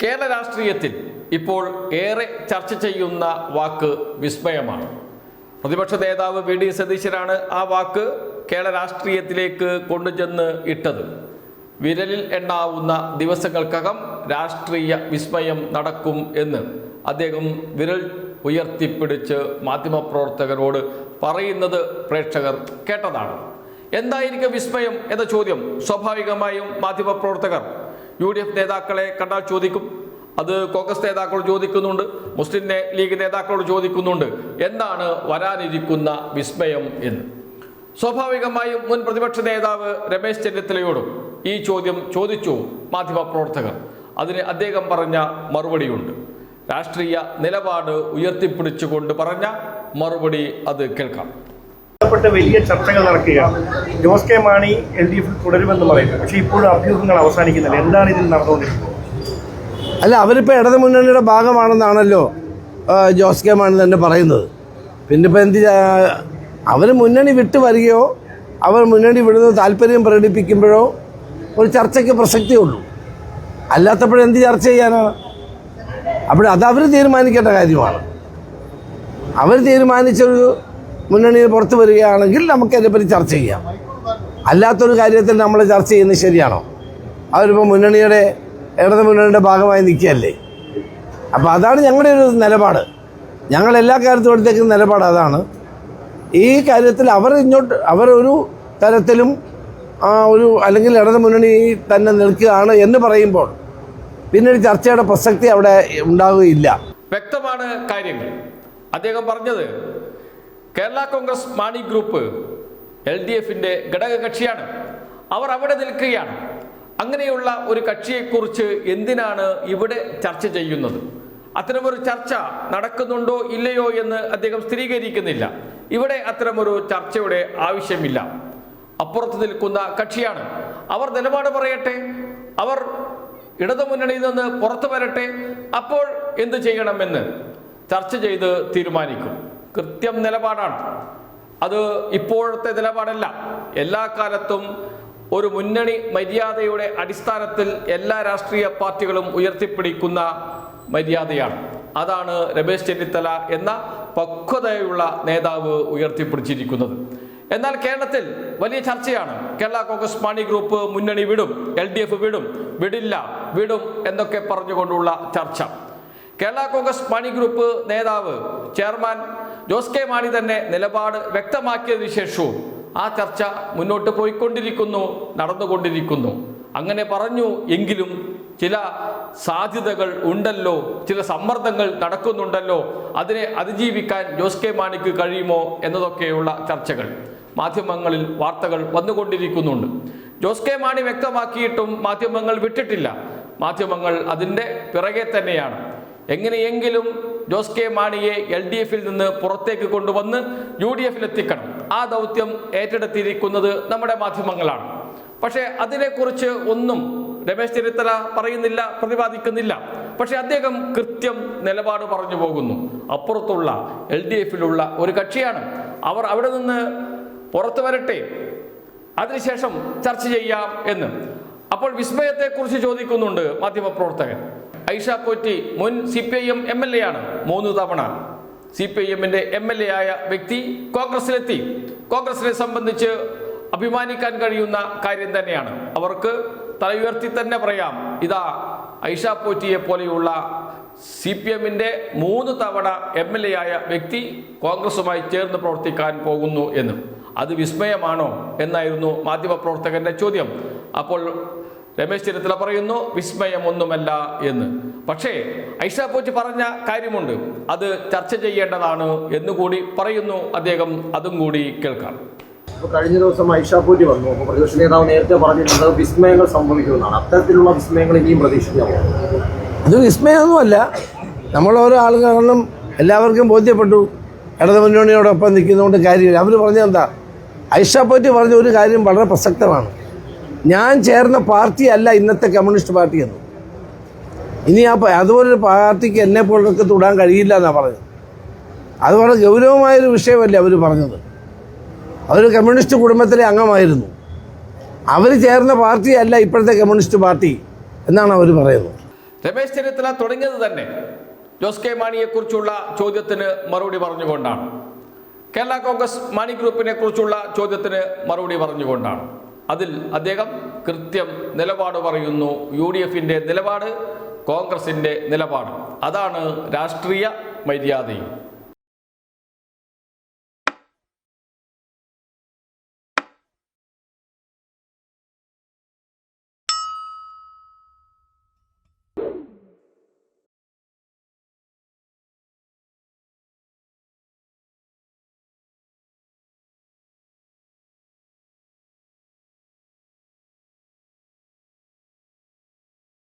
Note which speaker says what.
Speaker 1: കേരള രാഷ്ട്രീയത്തിൽ ഇപ്പോൾ ഏറെ ചർച്ച ചെയ്യുന്ന വാക്ക് വിസ്മയമാണ്. പ്രതിപക്ഷ നേതാവ് വി ഡി സതീശനാണ് ആ വാക്ക് കേരള രാഷ്ട്രീയത്തിലേക്ക് കൊണ്ടുചെന്ന് ഇട്ടത്. വിരലിൽ എണ്ണാവുന്ന ദിവസങ്ങൾക്കകം രാഷ്ട്രീയ വിസ്മയം നടക്കും എന്ന് അദ്ദേഹം വിരൽ ഉയർത്തിപ്പിടിച്ച് മാധ്യമപ്രവർത്തകരോട് പറയുന്നത് പ്രേക്ഷകർ കേട്ടതാണ്. എന്തായിരിക്കും വിസ്മയം എന്ന ചോദ്യം സ്വാഭാവികമായും മാധ്യമപ്രവർത്തകർ UDF നേതാക്കളെ കണ്ടാൽ ചോദിക്കും. അത് കോൺഗ്രസ് നേതാക്കളോട് ചോദിക്കുന്നുണ്ട്, മുസ്ലിം ലീഗ് നേതാക്കളോട് ചോദിക്കുന്നുണ്ട്. എന്താണ് വരാനിരിക്കുന്ന വിസ്മയം എന്ന് സ്വാഭാവികമായും മുൻ പ്രതിപക്ഷ നേതാവ് രമേശ് ചെന്നിത്തലയോടും ഈ ചോദ്യം ചോദിച്ചു മാധ്യമപ്രവർത്തകർ. അതിന് അദ്ദേഹം പറഞ്ഞ മറുപടിയുണ്ട്. രാഷ്ട്രീയ നിലപാട് ഉയർത്തിപ്പിടിച്ചുകൊണ്ട് പറഞ്ഞ മറുപടി അത് കേൾക്കാം.
Speaker 2: വലിയ ചർച്ചകൾ നടക്കുകയാണ്. ജോസ് കെ മാണി LDF തുടരുമെന്ന് പറയുന്നു. പക്ഷേ ഇപ്പോഴും അഭ്യൂഹങ്ങൾ അവസാനിക്കുന്നില്ല. എന്താണ് ഇതിൽ നടന്നുകൊണ്ടിരിക്കുന്നത്?
Speaker 3: അല്ല, അവരിപ്പോൾ ഇടതു മുന്നണിയുടെ ഭാഗമാണെന്നാണല്ലോ ജോസ് കെ മാണി തന്നെ പറയുന്നത്. പിന്നെ ഇപ്പം അവർ മുന്നണി വിട്ടു വരികയോ അവർ മുന്നണി വിടുന്ന താല്പര്യം പ്രകടിപ്പിക്കുമ്പോഴോ ഒരു ചർച്ചയ്ക്ക് പ്രസക്തിയുള്ളൂ. അല്ലാത്തപ്പോഴെന്ത് ചർച്ച ചെയ്യാനാണ്? അത് അവർ തീരുമാനിക്കേണ്ട കാര്യമാണ്. അവർ തീരുമാനിച്ചൊരു മുന്നണിയിൽ പുറത്തു വരികയാണെങ്കിൽ നമുക്ക് അതിനെപ്പറ്റി ചർച്ച ചെയ്യാം. അല്ലാത്തൊരു കാര്യത്തിൽ നമ്മൾ ചർച്ച ചെയ്യുന്നത് ശരിയാണോ? അവരിപ്പോൾ ഇടതു മുന്നണിയുടെ ഭാഗമായി നിൽക്കുകയല്ലേ. അപ്പോൾ അതാണ് ഞങ്ങളുടെ ഒരു നിലപാട്. ഞങ്ങൾ എല്ലാ കാര്യത്തും എടുത്തേക്കുന്ന നിലപാട് അതാണ്. ഈ കാര്യത്തിൽ അവർ ഒരു തരത്തിലും അല്ലെങ്കിൽ ഇടതു മുന്നണി തന്നെ നിൽക്കുകയാണ് എന്ന് പറയുമ്പോൾ പിന്നീട് ചർച്ചയുടെ പ്രസക്തി അവിടെ ഉണ്ടാവുകയില്ല.
Speaker 1: വ്യക്തമാണ് കാര്യങ്ങൾ. അദ്ദേഹം പറഞ്ഞത് കേരള കോൺഗ്രസ് മാണി ഗ്രൂപ്പ് LDFന്റെ ഘടക കക്ഷിയാണ്. അവർ അവിടെ നിൽക്കുകയാണ്. അങ്ങനെയുള്ള ഒരു കക്ഷിയെക്കുറിച്ച് എന്തിനാണ് ഇവിടെ ചർച്ച ചെയ്യുന്നത്? അത്തരമൊരു ചർച്ച നടക്കുന്നുണ്ടോ ഇല്ലയോ എന്ന് അദ്ദേഹം സ്ഥിരീകരിക്കുന്നില്ല. ഇവിടെ അത്തരമൊരു ചർച്ചയുടെ ആവശ്യമില്ല. അപ്പുറത്ത് നിൽക്കുന്ന കക്ഷിയാണ്. അവർ നിലപാട് പറയട്ടെ, അവർ ഇടതുമുന്നണിയിൽ നിന്ന് പുറത്തു വരട്ടെ. അപ്പോൾ എന്ത് ചെയ്യണമെന്ന് ചർച്ച ചെയ്ത് തീരുമാനിക്കും. കൃത്യം നിലപാടാണ് അത്. ഇപ്പോഴത്തെ നിലപാടല്ല. എല്ലാ കാലത്തും ഒരു മുന്നണി മര്യാദയുടെ അടിസ്ഥാനത്തിൽ എല്ലാ രാഷ്ട്രീയ പാർട്ടികളും ഉയർത്തിപ്പിടിക്കുന്ന മര്യാദയാണ്. അതാണ് രമേശ് ചെന്നിത്തല എന്ന പക്വതയുള്ള നേതാവ് ഉയർത്തിപ്പിടിച്ചിരിക്കുന്നത്. എന്നാൽ കേരളത്തിൽ വലിയ ചർച്ചയാണ്. കേരള കോൺഗ്രസ് മാണി ഗ്രൂപ്പ് മുന്നണി വിടും, LDF വിടും, വിടില്ല, വിടും എന്നൊക്കെ പറഞ്ഞുകൊണ്ടുള്ള ചർച്ച. കേരള കോൺഗ്രസ് മാണി ഗ്രൂപ്പ് നേതാവ് ചെയർമാൻ ജോസ് കെ മാണി തന്നെ നിലപാട് വ്യക്തമാക്കിയതിനു ശേഷവും ആ ചർച്ച മുന്നോട്ട് പോയിക്കൊണ്ടിരിക്കുന്നു, നടന്നുകൊണ്ടിരിക്കുന്നു. അങ്ങനെ പറഞ്ഞു എങ്കിലും ചില സാധ്യതകൾ ഉണ്ടല്ലോ, ചില സമ്മർദ്ദങ്ങൾ നടക്കുന്നുണ്ടല്ലോ. അതിനെ അതിജീവിക്കാൻ ജോസ് കെ മാണിക്ക് കഴിയുമോ എന്നതൊക്കെയുള്ള ചർച്ചകൾ മാധ്യമങ്ങളിൽ വാർത്തകൾ വന്നുകൊണ്ടിരിക്കുന്നുണ്ട്. ജോസ് കെ മാണി വ്യക്തമാക്കിയിട്ടും മാധ്യമങ്ങൾ വിട്ടിട്ടില്ല. മാധ്യമങ്ങൾ അതിൻ്റെ പിറകെ തന്നെയാണ്. എങ്ങനെയെങ്കിലും ജോസ് കെ മാണിയെ LDFൽ നിന്ന് പുറത്തേക്ക് കൊണ്ടുവന്ന് UDFൽ എത്തിക്കണം. ആ ദൗത്യം ഏറ്റെടുത്തിരിക്കുന്നത് നമ്മുടെ മാധ്യമങ്ങളാണ്. പക്ഷേ അതിനെക്കുറിച്ച് ഒന്നും രമേശ് ചെന്നിത്തല പറയുന്നില്ല, പ്രതിപാദിക്കുന്നില്ല. പക്ഷെ അദ്ദേഹം കൃത്യം നിലപാട് പറഞ്ഞു പോകുന്നു. അപ്പുറത്തുള്ള LDFലുള്ള ഒരു കക്ഷിയാണ്. അവർ അവിടെ നിന്ന് പുറത്തു വരട്ടെ, അതിനുശേഷം ചർച്ച ചെയ്യാം എന്ന്. അപ്പോൾ വിസ്മയത്തെക്കുറിച്ച് ചോദിക്കുന്നുണ്ട് മാധ്യമപ്രവർത്തകൻ. ഐഷ പോറ്റി മുൻ CPIM MLA ആണ്. 3 തവണ CPIMന്റെ MLA ആയ വ്യക്തി കോൺഗ്രസിലെത്തി. കോൺഗ്രസിനെ സംബന്ധിച്ച് അഭിമാനിക്കാൻ കഴിയുന്ന കാര്യം തന്നെയാണ്. അവർക്ക് തല ഉയർത്തി തന്നെ പറയാം, ഇതാ ഐഷ പോറ്റിയെ പോലെയുള്ള CPIMന്റെ 3 തവണ MLA ആയ വ്യക്തി കോൺഗ്രസുമായി ചേർന്ന് പ്രവർത്തിക്കാൻ പോകുന്നു എന്ന്. അത് വിസ്മയമാണോ എന്നായിരുന്നു മാധ്യമപ്രവർത്തകന്റെ ചോദ്യം. അപ്പോൾ രമേശ് ചെന്നിത്തല പറയുന്നു വിസ്മയമൊന്നുമല്ല എന്ന്. പക്ഷേ ഐഷ പോറ്റി പറഞ്ഞ കാര്യമുണ്ട്, അത് ചർച്ച ചെയ്യേണ്ടതാണ് എന്നുകൂടി പറയുന്നു അദ്ദേഹം. അതും കൂടി കേൾക്കാം.
Speaker 4: കഴിഞ്ഞ ദിവസം ഐഷ പോറ്റി വന്നു. അപ്പോൾ പ്രതിപക്ഷ നേതാവ് നേരത്തെ പറഞ്ഞിരുന്നത് വിസ്മയങ്ങൾ സംഭവിക്കുമെന്നാണ്. അത്തരത്തിലുള്ള വിസ്മയങ്ങൾ ഇനിയും പ്രതീക്ഷിക്കാമോ?
Speaker 3: അത് വിസ്മയമൊന്നുമല്ല. നമ്മൾ ഓരോ ആളുകളും എല്ലാവർക്കും ബോധ്യപ്പെട്ടു ഇടതു മുന്നണിയോടൊപ്പം നിൽക്കുന്നതുകൊണ്ട് കാര്യമില്ല. അവർ പറഞ്ഞതെന്താ? ഐഷ പോറ്റി പറഞ്ഞ ഒരു കാര്യം വളരെ പ്രസക്തമാണ്. ഞാൻ ചേർന്ന പാർട്ടി അല്ല ഇന്നത്തെ കമ്മ്യൂണിസ്റ്റ് പാർട്ടി എന്ന്. ഇനി അതുപോലൊരു പാർട്ടിക്ക് എന്നെ പോലൊക്കെ തൊടാൻ കഴിയില്ല എന്നാണ് പറഞ്ഞത്. അത് വളരെ ഗൗരവമായൊരു വിഷയമല്ലേ അവർ പറഞ്ഞത്. അവർ കമ്മ്യൂണിസ്റ്റ് കുടുംബത്തിലെ അംഗമായിരുന്നു. അവർ ചേർന്ന പാർട്ടി അല്ല ഇപ്പോഴത്തെ കമ്മ്യൂണിസ്റ്റ് പാർട്ടി എന്നാണ് അവർ പറയുന്നത്.
Speaker 1: രമേശ് ചെന്നിത്തല തുടങ്ങിയത് തന്നെ ജോസ് കെ മാണിയെക്കുറിച്ചുള്ള ചോദ്യത്തിന് മറുപടി പറഞ്ഞുകൊണ്ടാണ്. കേരള കോൺഗ്രസ് മാണി ഗ്രൂപ്പിനെ കുറിച്ചുള്ള ചോദ്യത്തിന് മറുപടി പറഞ്ഞുകൊണ്ടാണ്. അതിൽ അദ്ദേഹം കൃത്യം നിലപാട് പറയുന്നു. UDFന്റെ നിലപാട്, കോൺഗ്രസിന്റെ നിലപാട്, അതാണ് രാഷ്ട്രീയ മര്യാദയും.